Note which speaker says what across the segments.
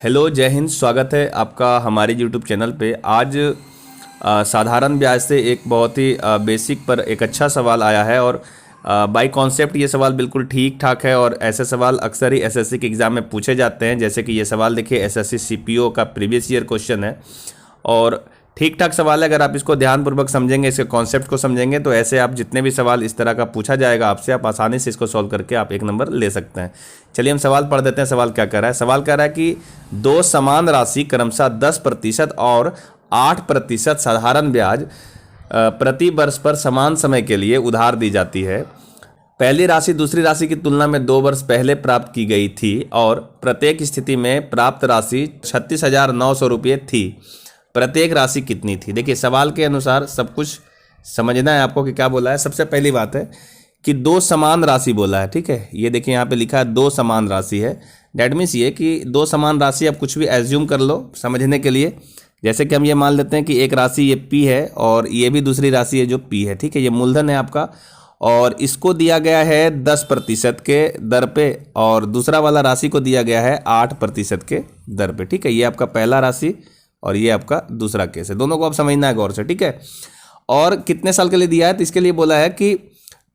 Speaker 1: Hello, जय हिंद। स्वागत है आपका हमारे यूट्यूब चैनल पे। आज साधारण ब्याज से एक बहुत ही बेसिक पर एक अच्छा सवाल आया है और बाय कॉन्सेप्ट ये सवाल बिल्कुल ठीक ठाक है और ऐसे सवाल अक्सर ही एसएससी के एग्ज़ाम में पूछे जाते हैं। जैसे कि ये सवाल देखिए, एसएससी सीपीओ का प्रीवियस ईयर क्वेश्चन है और ठीक ठाक सवाल है। अगर आप इसको ध्यानपूर्वक समझेंगे, इसके कॉन्सेप्ट को समझेंगे, तो ऐसे आप जितने भी सवाल इस तरह का पूछा जाएगा आपसे, आप आसानी से इसको सॉल्व करके आप एक नंबर ले सकते हैं। चलिए हम सवाल पढ़ देते हैं। सवाल क्या कर रहा है? सवाल कह रहा है कि दो समान राशि क्रमशः 10% और 8% साधारण ब्याज प्रति वर्ष पर समान समय के लिए उधार दी जाती है। पहली राशि दूसरी राशि की तुलना में 2 वर्ष पहले प्राप्त की गई थी और प्रत्येक स्थिति में प्राप्त राशि 36,900 रुपये थी। प्रत्येक राशि कितनी थी? देखिए, सवाल के अनुसार सब कुछ समझना है आपको कि क्या बोला है। सबसे पहली बात है कि दो समान राशि बोला है, ठीक है। ये देखिए यहाँ पे लिखा है दो समान राशि है। डैट मीन्स ये कि दो समान राशि, आप कुछ भी एज्यूम कर लो समझने के लिए। जैसे कि हम ये मान लेते हैं कि एक राशि ये P है और ये भी दूसरी राशि है जो P है, ठीक है। ये मूलधन है आपका और इसको दिया गया है 10% के दर पे और दूसरा वाला राशि को दिया गया है 8% के दर पे, ठीक है। ये आपका पहला राशि और ये आपका दूसरा केस है। दोनों को आप समझना है गौर से, ठीक है। और कितने साल के लिए दिया है? तो इसके लिए बोला है कि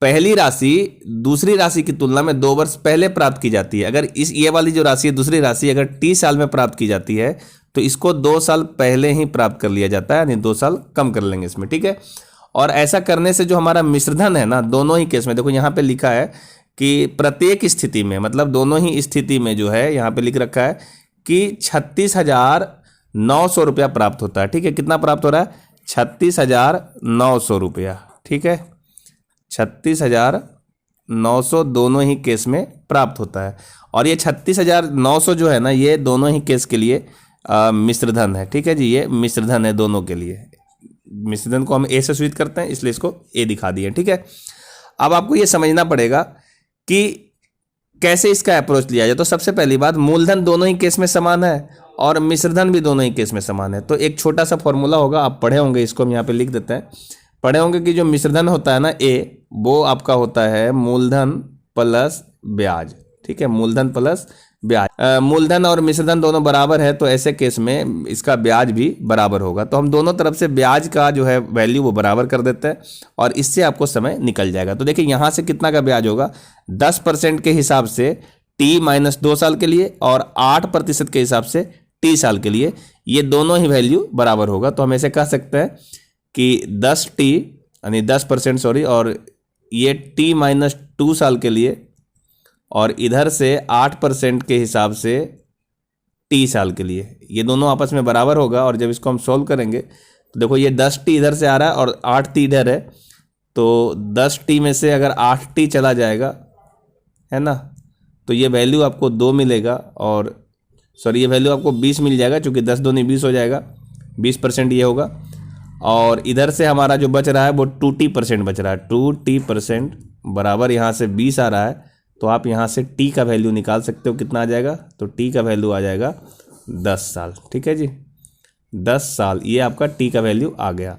Speaker 1: पहली राशि दूसरी राशि की तुलना में 2 वर्ष पहले प्राप्त की जाती है। अगर ये वाली जो राशि है दूसरी राशि अगर T साल में प्राप्त की जाती है तो इसको 2 साल पहले ही प्राप्त कर लिया जाता है, यानी 2 साल कम कर लेंगे इसमें, ठीक है। और ऐसा करने से जो हमारा मिश्रधन है ना, दोनों ही केस में देखो यहाँ पे लिखा है कि प्रत्येक स्थिति में, मतलब दोनों ही स्थिति में जो है यहाँ पे लिख रखा है कि 36,900 रुपया प्राप्त होता है, ठीक है। कितना प्राप्त हो रहा है? 36,900 रुपया, ठीक है। 36,900 दोनों ही केस में प्राप्त होता है और ये 36,900 जो है ना, ये दोनों ही केस के लिए मिश्रधन है, ठीक है जी। ये मिश्रधन है दोनों के लिए। मिश्रधन को हम ए से सूचित करते हैं, इसलिए इसको ए दिखा दिए, ठीक है। अब आपको ये समझना पड़ेगा कि कैसे इसका अप्रोच लिया जाए। तो सबसे पहली बात, मूलधन दोनों ही केस में समान है और मिश्रधन भी दोनों ही केस में समान है। तो एक छोटा सा फॉर्मूला होगा, आप पढ़े होंगे, इसको हम यहाँ पे लिख देते हैं। पढ़े होंगे कि जो मिश्रधन होता है ना ए, वो आपका होता है मूलधन प्लस ब्याज, ठीक है। मूलधन प्लस ब्याज। मूलधन और मिश्रधन दोनों बराबर है तो ऐसे केस में इसका ब्याज भी बराबर होगा। तो हम दोनों तरफ से ब्याज का जो है वैल्यू वो बराबर कर देते हैं और इससे आपको समय निकल जाएगा। तो देखिए यहाँ से कितना का ब्याज होगा? 10% के हिसाब से T-2 साल के लिए और 8% के हिसाब से T साल के लिए, ये दोनों ही वैल्यू बराबर होगा। तो हम ऐसे कह सकते हैं कि 10T यानी 10%, सॉरी, और ये T-2 साल के लिए और इधर से 8% के हिसाब से T साल के लिए, ये दोनों आपस में बराबर होगा। और जब इसको हम सॉल्व करेंगे तो देखो ये 10T इधर से आ रहा है और 8T इधर है, तो 10T में से अगर 8T चला जाएगा, है ना, तो ये वैल्यू आपको 2 मिलेगा और सॉरी ये वैल्यू आपको 20 मिल जाएगा, चूँकि 10 दूनी 20 हो जाएगा, 20% ये होगा। और इधर से हमारा जो बच रहा है वो 2T% बच रहा है। 2T% बराबर यहाँ से 20 आ रहा है, तो आप यहाँ से T का वैल्यू निकाल सकते हो। कितना आ जाएगा? तो T का वैल्यू आ जाएगा 10 साल, ठीक है जी। 10 साल, ये आपका T का वैल्यू आ गया।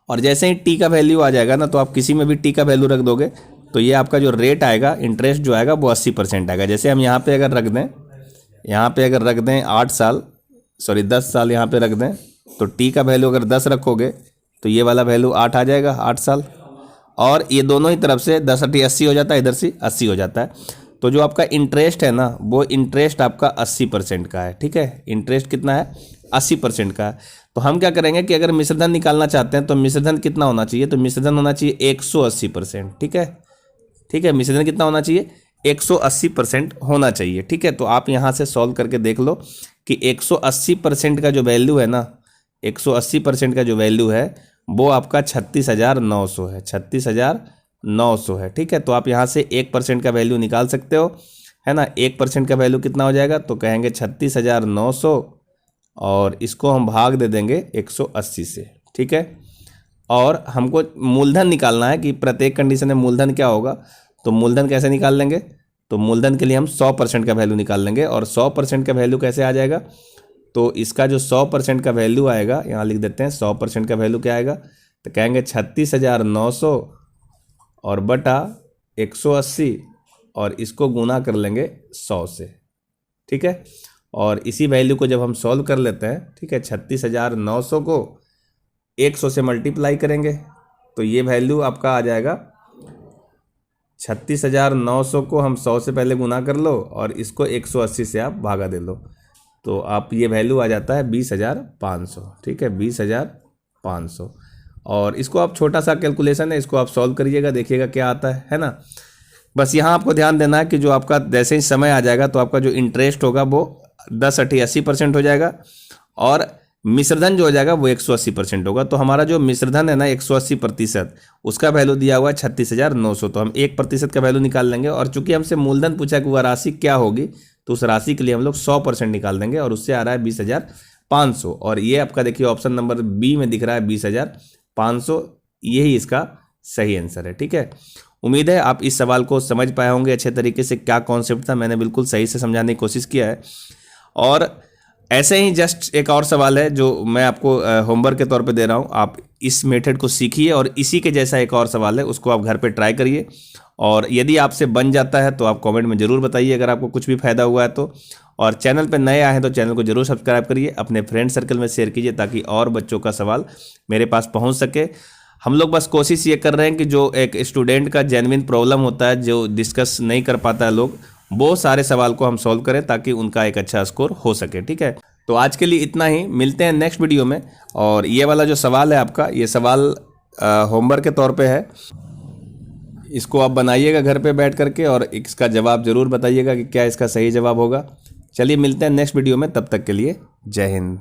Speaker 1: और जैसे ही T का वैल्यू आ जाएगा ना, तो आप किसी में भी T का वैल्यू रख दोगे तो ये आपका जो रेट आएगा, इंटरेस्ट जो आएगा वो 80% आएगा। जैसे हम यहाँ पे अगर रख दें, 8 साल, सॉरी 10 साल यहाँ पे रख दें, तो T का वैल्यू अगर 10 रखोगे तो ये वाला वैल्यू 8 आ जाएगा, 8 साल। और ये दोनों ही तरफ से 10 × 80 हो जाता है, इधर से 80 हो जाता है। तो जो आपका इंटरेस्ट है ना, वो इंटरेस्ट आपका 80% का है, ठीक है। इंटरेस्ट कितना है? 80% का है। तो हम क्या करेंगे कि अगर मिश्रधन निकालना चाहते हैं तो मिश्रधन कितना होना चाहिए? तो मिश्रधन होना चाहिए 180%, ठीक है। ठीक है, मिश्रधन कितना होना चाहिए? 180% होना चाहिए, ठीक है। तो आप यहाँ से सॉल्व करके देख लो कि 180% का जो वैल्यू है ना, 180% का जो वैल्यू है वो आपका 36,900 है, 36,900 है, ठीक है। तो आप यहाँ से 1% का वैल्यू निकाल सकते हो, है ना। 1% का वैल्यू कितना हो जाएगा? तो कहेंगे 36,900 और इसको हम भाग दे देंगे 180 से, ठीक है। और हमको मूलधन निकालना है कि प्रत्येक कंडीशन में मूलधन क्या होगा। तो मूलधन कैसे निकाल लेंगे? तो मूलधन के लिए हम 100% का वैल्यू निकाल लेंगे। और 100% का वैल्यू कैसे आ जाएगा? तो इसका जो 100% का वैल्यू आएगा, यहाँ लिख देते हैं 100% का वैल्यू क्या आएगा, तो कहेंगे 36,900 और बटा 180 और इसको गुना कर लेंगे 100 से, ठीक है। और इसी वैल्यू को जब हम सॉल्व कर लेते हैं, ठीक है, 36,900 को 100 से मल्टीप्लाई करेंगे तो ये वैल्यू आपका आ जाएगा 36,900 को हम 100 से पहले गुना कर लो और इसको 180 से आप भागा दे लो, तो आप ये वैल्यू आ जाता है 20,500, ठीक है, 20,500। और इसको आप छोटा सा कैलकुलेशन है, इसको आप सॉल्व करिएगा, देखिएगा क्या आता है ना। बस यहाँ आपको ध्यान देना है कि जो आपका जैसे ही समय आ जाएगा तो आपका जो इंटरेस्ट होगा वो 10-80% हो जाएगा और मिश्रधन जो हो जाएगा वो 180% होगा। तो हमारा जो मिश्रधन है ना 180%, उसका वैल्यू दिया हुआ है 36,900, तो हम 1% का वैल्यू निकाल लेंगे। और चूंकि हमसे मूलधन पूछा कि वह राशि क्या होगी, तो उस राशि के लिए हम लोग 100% निकाल देंगे और उससे आ रहा है 20,500। और ये आपका देखिए ऑप्शन नंबर बी में दिख रहा है 20,500, यही इसका सही आंसर है, ठीक है। उम्मीद है आप इस सवाल को समझ पाए होंगे अच्छे तरीके से, क्या कॉन्सेप्ट था, मैंने बिल्कुल सही से समझाने की कोशिश किया है। और ऐसे ही जस्ट एक और सवाल है जो मैं आपको होमवर्क के तौर पे दे रहा हूँ, आप इस मेथड को सीखिए और इसी के जैसा एक और सवाल है उसको आप घर पे ट्राई करिए। और यदि आपसे बन जाता है तो आप कमेंट में ज़रूर बताइए अगर आपको कुछ भी फ़ायदा हुआ है तो। और चैनल पे नए आए हैं तो चैनल को जरूर सब्सक्राइब करिए, अपने फ्रेंड सर्कल में शेयर कीजिए ताकि और बच्चों का सवाल मेरे पास पहुँच सके। हम लोग बस कोशिश ये कर रहे हैं कि जो एक स्टूडेंट का जेन्युइन प्रॉब्लम होता है, जो डिस्कस नहीं कर पाता है लोग, वो सारे सवाल को हम सॉल्व करें ताकि उनका एक अच्छा स्कोर हो सके, ठीक है। तो आज के लिए इतना ही, मिलते हैं नेक्स्ट वीडियो में। और ये वाला जो सवाल है आपका, ये सवाल होमवर्क के तौर पे है, इसको आप बनाइएगा घर पे बैठ करके और इसका जवाब ज़रूर बताइएगा कि क्या इसका सही जवाब होगा। चलिए मिलते हैं नेक्स्ट वीडियो में, तब तक के लिए जय हिंद।